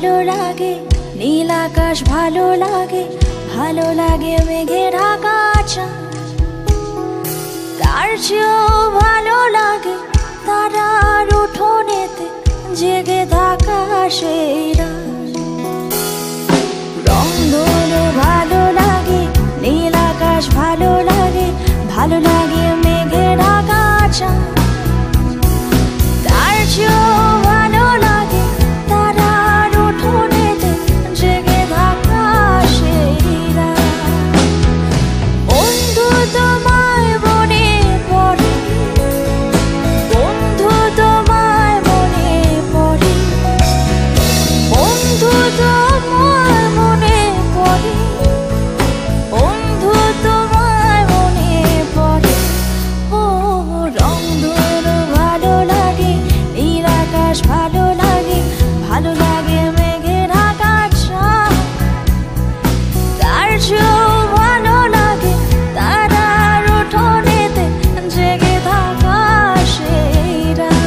ভালো লাগে, নীল আকাশ ভালো লাগে, ভালো লাগে মেঘে ঢাকা চাঁদ। তার চেয়েও ভালো লাগে তারার উঠোনেতে জেগে থাকা সেই রাত। রংধনু ভালো লাগে, নীল আকাশ ভালো লাগে, ভালো লাগে মেঘে ঢাকা চাঁদ। তার চেয়েও ভালো লাগে তারার উঠোনেতে জেগে থাকা সেই রাত। বন্ধু তোমায় মনে পড়ে, বন্ধু তোমায় মনে পড়ে, বন্ধু তোমায় মনে পড়ে, বন্ধু তোমায় মনে পড়ে। ও রংধনু ভালো লাগে, নীল আকাশ ভালো লাগে, ভালো লাগে মেঘে ঢাকা চাঁদ। তার চেয়েও ভালো লাগে তারার উঠোনেতে জেগে থাকা সেই রাত।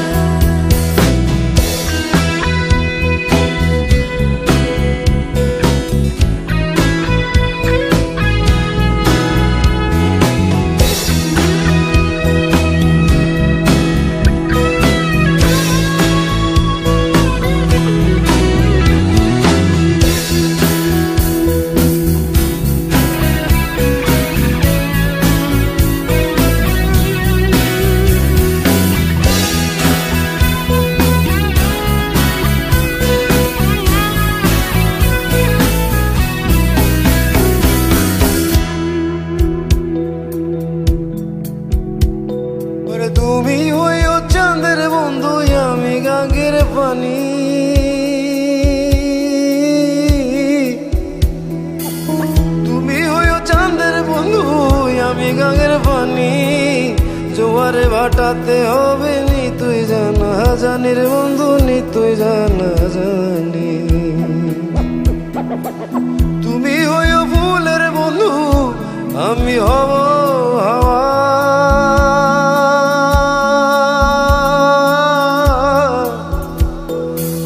তুমি হইও চাঁদের বন্ধু, আমি গাঙ্গের পানি। তুমি হইও চাঁদের বন্ধু, আমি গাঙ্গের পানি। জোয়ারে ভাটাতে হবে নি তুই জানা জানির বন্ধু, নি তুই জানা জানি। তুমি হইও ফুলের বন্ধু, আমি হব হাওয়া।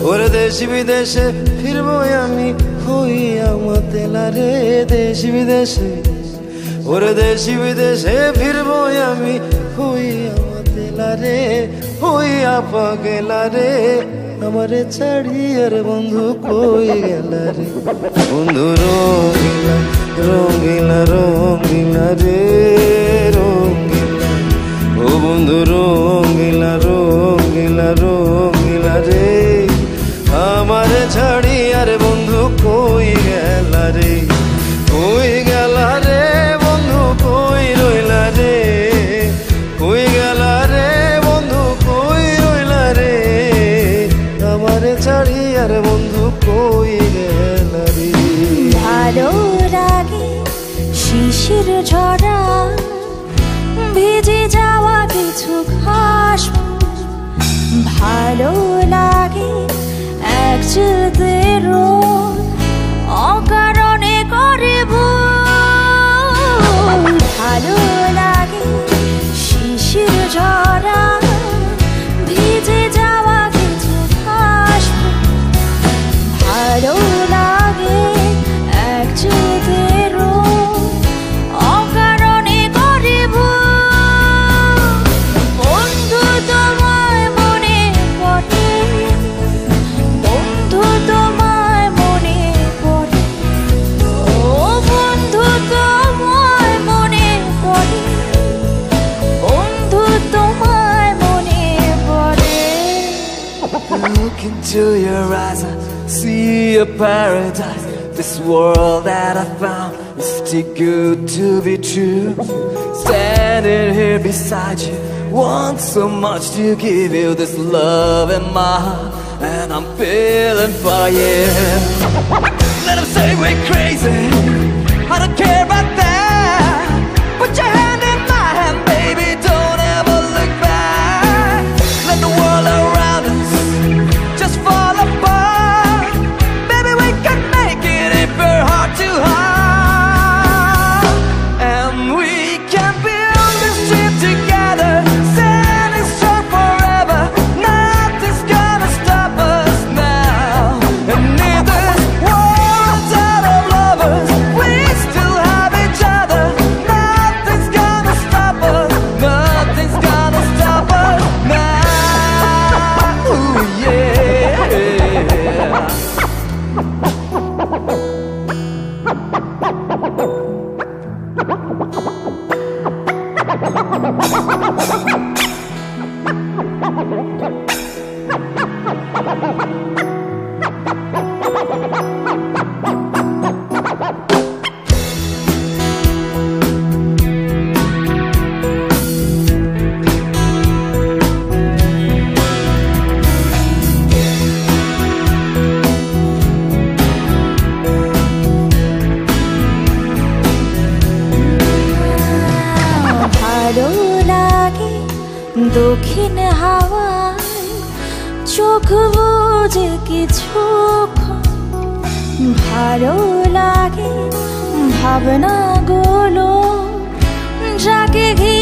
ওরে দেশ বিদেশে ফিরবো আমি হইয়া মাতেলা রে, দেশ বিদেশে। ওরে দেশ বিদেশে ফিরবো আমি হইয়া মাতেলা রে, হইয়া পাগেলা রে। আমারে ছাড়িয়ার বন্ধু কই গেলা রে, বন্ধু রঙিলা রঙিলা রঙিলা রে রঙিলা। ও বন্ধু রঙিলা রঙিলা রঙিলা রে। আমারে ছাড়িয়ার বন্ধু কই গেলা রে, কই গেলা রে বন্ধু, কই রইলা রে, কই গেলা রে বন্ধু, কই রইলা রে। আমারে ছাড়িয়ার বন্ধু কই গেলা রে। ভালো লাগে শিশির ঝরা, ভিজে যাওয়া কিছু ঘাস। ভালো লাগে একসাথে রোদ অকারণে করে ভুল। ভালো লাগে শিশির ঝরা, ভিজে যাওয়া কিছু ঘাস। ভালো লাগে একসাথে রোদ অকারণে করে ভুল। বন্ধু তোমায় মনে পড়ে, বন্ধু তোমায় মনে পড়ে, ও বন্ধু তোমায় মনে পড়ে, বন্ধু তোমায় মনে পড়ে। Look into your eyes, I see a paradise. This world that I found is too good to be true. Standing here beside you, want so much to give you this love in my heart, and I'm feeling for you. Let them say we're crazy, I don't care about that. Put your hand in my hand, baby, don't ever look back. Let the world around us just fall apart. Baby, we can make it if we're heart to heart. And we can build this trip together, standing strong forever. Nothing's gonna stop us now. And if দক্ষিণ হাওয়ায় চোখ বুঝে কিছুক্ষণ ভালো লাগে ভাবনাগুলো যাকে ঘিরে